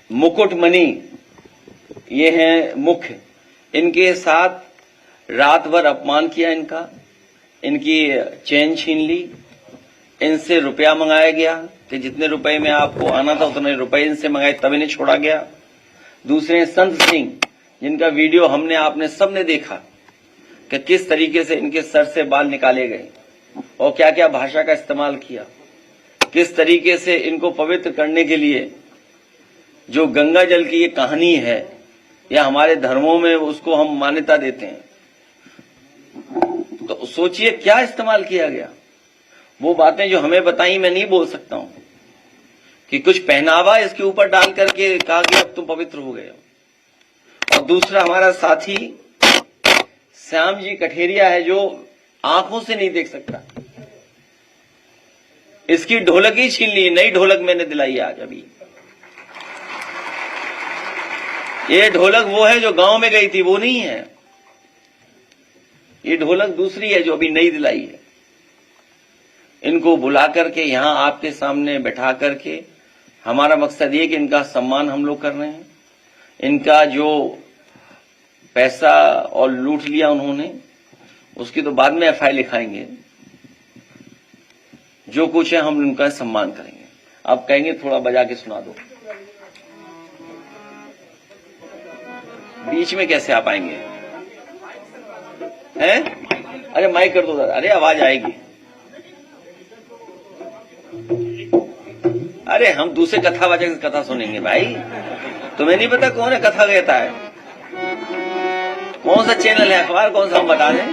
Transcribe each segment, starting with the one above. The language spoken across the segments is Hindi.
मुकुटमणि, ये हैं मुख्य। इनके साथ रात भर अपमान किया इनका, इनकी चैन छीन ली, इनसे रुपया मंगाया गया कि जितने रुपए में आपको आना था उतने रुपए इनसे मंगाए, तब इन्हें छोड़ा गया। दूसरे संत सिंह, जिनका वीडियो हमने आपने सबने देखा कि किस तरीके से इनके सर से बाल निकाले गए और क्या क्या भाषा का इस्तेमाल किया, किस तरीके से इनको पवित्र करने के लिए जो गंगा जल की ये कहानी है, या हमारे धर्मों में उसको हम मान्यता देते हैं। तो सोचिए क्या इस्तेमाल किया गया। वो बातें जो हमें बताई मैं नहीं बोल सकता हूं कि कुछ पहनावा इसके ऊपर डाल करके कहा कि अब तुम पवित्र हो गए हो। और दूसरा हमारा साथी श्याम जी कठेरिया है, जो आंखों से नहीं देख सकता, इसकी ढोलक ही छीन ली। नई ढोलक मैंने दिलाई आज अभी। ये ढोलक वो है जो गांव में गई थी, वो नहीं है। ये ढोलक दूसरी है जो अभी नई दिलाई है। इनको बुला करके यहां आपके सामने बैठा करके हमारा मकसद ये कि इनका सम्मान हम लोग कर रहे हैं। इनका जो पैसा और लूट लिया उन्होंने, उसकी तो बाद में एफआईआर लिखाएंगे। जो कुछ है हम उनका सम्मान करेंगे। आप कहेंगे थोड़ा बजा के सुना दो, बीच में कैसे आप आएंगे? हैं? अरे माइक कर दो दादा। अरे आवाज आएगी। अरे हम दूसरे कथावाचक से कथा सुनेंगे भाई। तुम्हें नहीं पता कौन है कथा कहता है? कौन सा चैनल है, अखबार कौन सा, हम बता दें।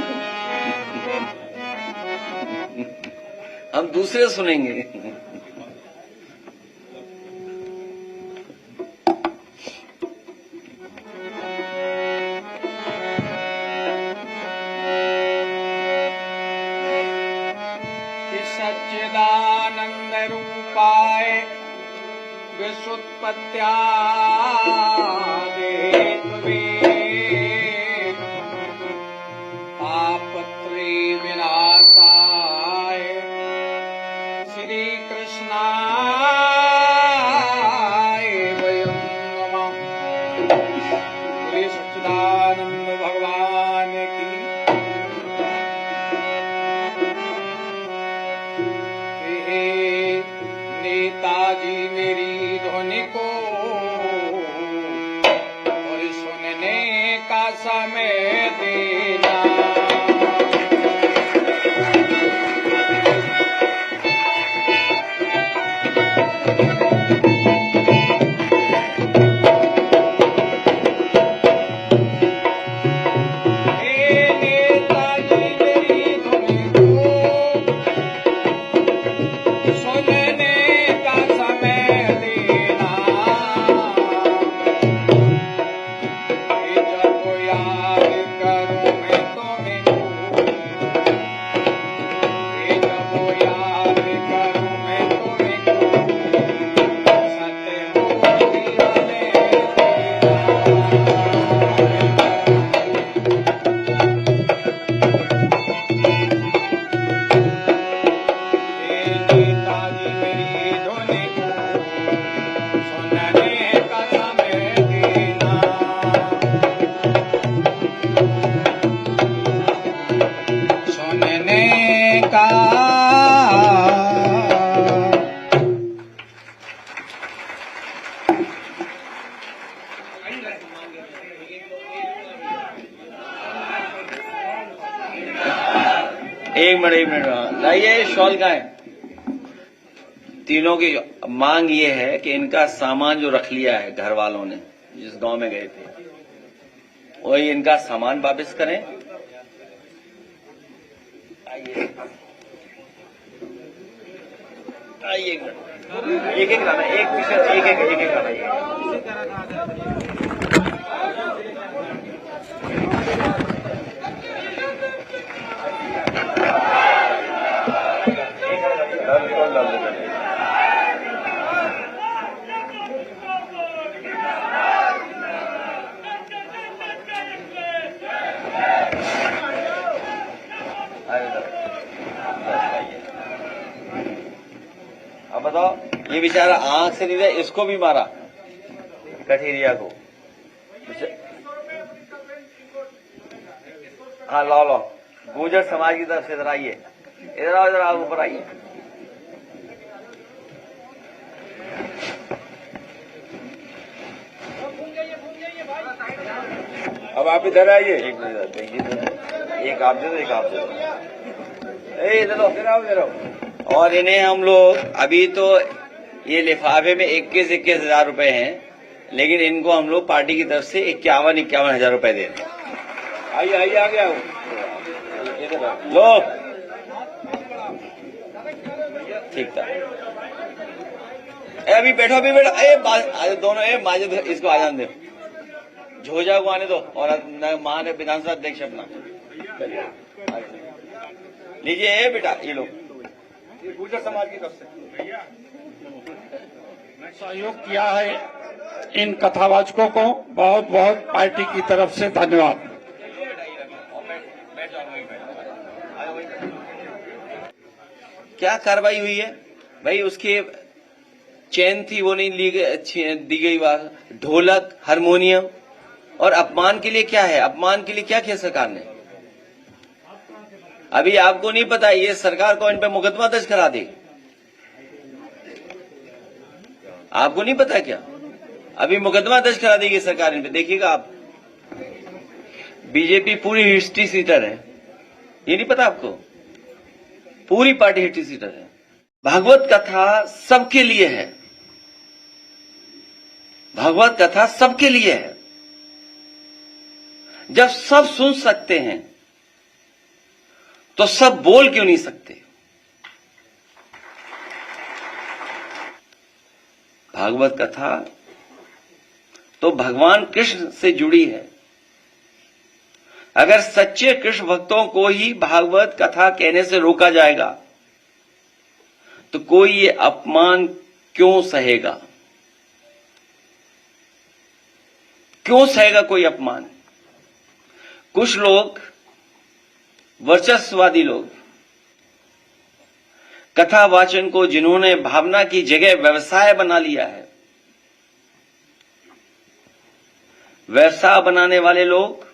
हम दूसरे सुनेंगे। सच्चिदानंद रूपाय विश्वोत्पत्त्यादिहेतवे तापत्रय विनाशाय श्री कृष्णाय वयं नमः। श्री सच्चिदानंद भगवान की। नेताजी मेरी ध्वनि को और सुनने का समय देना। एक मिनट लाइए, शॉल का है। तीनों की मांग ये है कि इनका सामान जो रख लिया है घर वालों ने, जिस गांव में गए थे, वही इनका सामान वापस करें। आइए आइए, एक एक लाना, एक पीछे एक लाना। अब बताओ, ये बेचारा आंख से नहीं रहा, इसको भी मारा। कठेरिया को। हाँ लाओ लाओ, गुर्जर समाज की तरफ से इधर आइए, इधर आओ, इधर आओ, ऊपर आइए। अब आप इधर आइए। एक मिनट देखिए, एक आप दे दो, एक आप दे दो। इधर आओ, इधर आओ, इधर आओ। और इन्हें हम लोग अभी तो ये लिफाफे में 21-21 हजार रुपए हैं, लेकिन इनको हम लोग पार्टी की तरफ से 51-51 हजार रुपए दे रहे हैं। आइए आइए, आ गया हूँ। इधर आओ। लो, ठीक था। अभी बैठो, अभी बैठो। दोनों माजिद इसको आ जाने दो, झोजा को आने दो, और मान विधानसभा अध्यक्ष अपना लीजिए। बेटा ये लो, गुर्जर समाज की तरफ से सहयोग किया है इन कथावाचकों को बहुत बहुत पार्टी की तरफ से धन्यवाद। क्या कार्रवाई हुई है भाई? उसकी चेन थी वो नहीं दी गई, बात ढोलक, हारमोनियम, और अपमान के लिए क्या है? अपमान के लिए क्या किया सरकार ने? अभी आपको नहीं पता, ये सरकार को इन पे मुकदमा दर्ज करा दे। आपको नहीं पता क्या? अभी मुकदमा दर्ज करा देगी सरकार इन पे, देखिएगा आप। बीजेपी पूरी हिस्ट्री सीटर है, ये नहीं पता आपको? पूरी पार्टी हिस्ट्री सीटर है। भागवत कथा सबके लिए है, भागवत कथा सबके लिए है। जब सब सुन सकते हैं तो सब बोल क्यों नहीं सकते? भागवत कथा तो भगवान कृष्ण से जुड़ी है। अगर सच्चे कृष्ण भक्तों को ही भागवत कथा कहने से रोका जाएगा तो कोई ये अपमान क्यों सहेगा? क्यों सहेगा कोई अपमान? कुछ लोग, वर्चस्ववादी लोग, कथा वाचन को जिन्होंने भावना की जगह व्यवसाय बना लिया है, व्यवसाय बनाने वाले लोग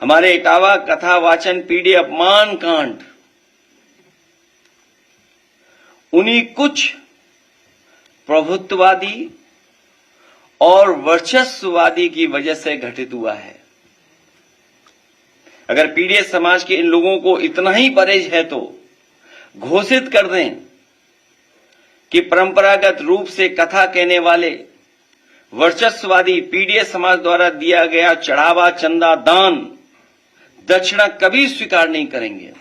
हमारे इटावा कथा वाचन पीढ़ी अपमान कांड उन्हीं कुछ प्रभुत्ववादी और वर्चस्ववादी की वजह से घटित हुआ है। अगर पीड़ित समाज के इन लोगों को इतना ही परहेज है तो घोषित कर दें कि परंपरागत रूप से कथा कहने वाले वर्चस्ववादी पीड़ित समाज द्वारा दिया गया चढ़ावा, चंदा, दान, दक्षिणा कभी स्वीकार नहीं करेंगे।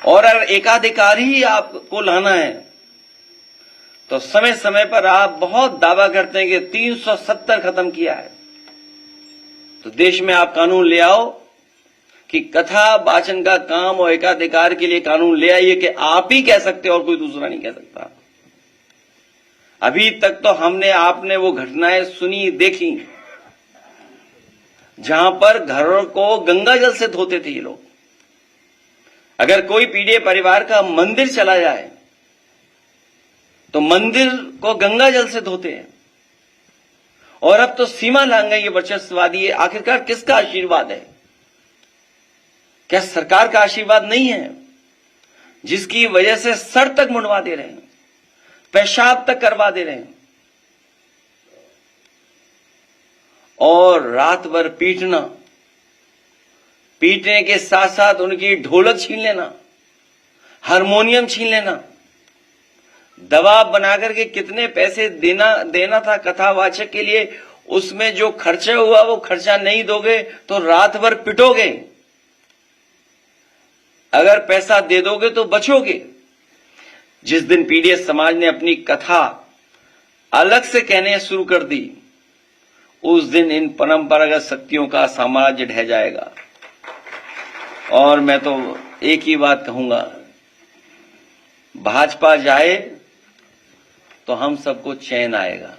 और अगर एकाधिकार ही आपको लाना है तो समय समय पर आप बहुत दावा करते हैं कि 370 खत्म किया है, तो देश में आप कानून ले आओ कि कथा वाचन का काम और एकाधिकार के लिए कानून ले आइए कि आप ही कह सकते और कोई दूसरा नहीं कह सकता। अभी तक तो आपने वो घटनाएं सुनी, देखी, जहां पर घरों को गंगा जल से धोते थे ये लोग। अगर कोई पीड़ित परिवार का मंदिर चला जाए तो मंदिर को गंगा जल से धोते हैं। और अब तो सीमा लांघ गई ये वर्चस्ववादी है। आखिरकार किसका आशीर्वाद है? क्या सरकार का आशीर्वाद नहीं है, जिसकी वजह से सर तक मुंडवा दे रहे हैं, पेशाब तक करवा दे रहे हैं, और रात भर पीटने के साथ साथ उनकी ढोलक छीन लेना, हारमोनियम छीन लेना, दबाव बनाकर के कितने पैसे देना था कथावाचक के लिए, उसमें जो खर्चा हुआ वो खर्चा नहीं दोगे तो रात भर पिटोगे, अगर पैसा दे दोगे तो बचोगे। जिस दिन पीड़ित समाज ने अपनी कथा अलग से कहने शुरू कर दी, उस दिन इन परंपरागत शक्तियों का साम्राज्य ढह जाएगा। और मैं तो एक ही बात कहूंगा, भाजपा जाए तो हम सबको चैन आएगा।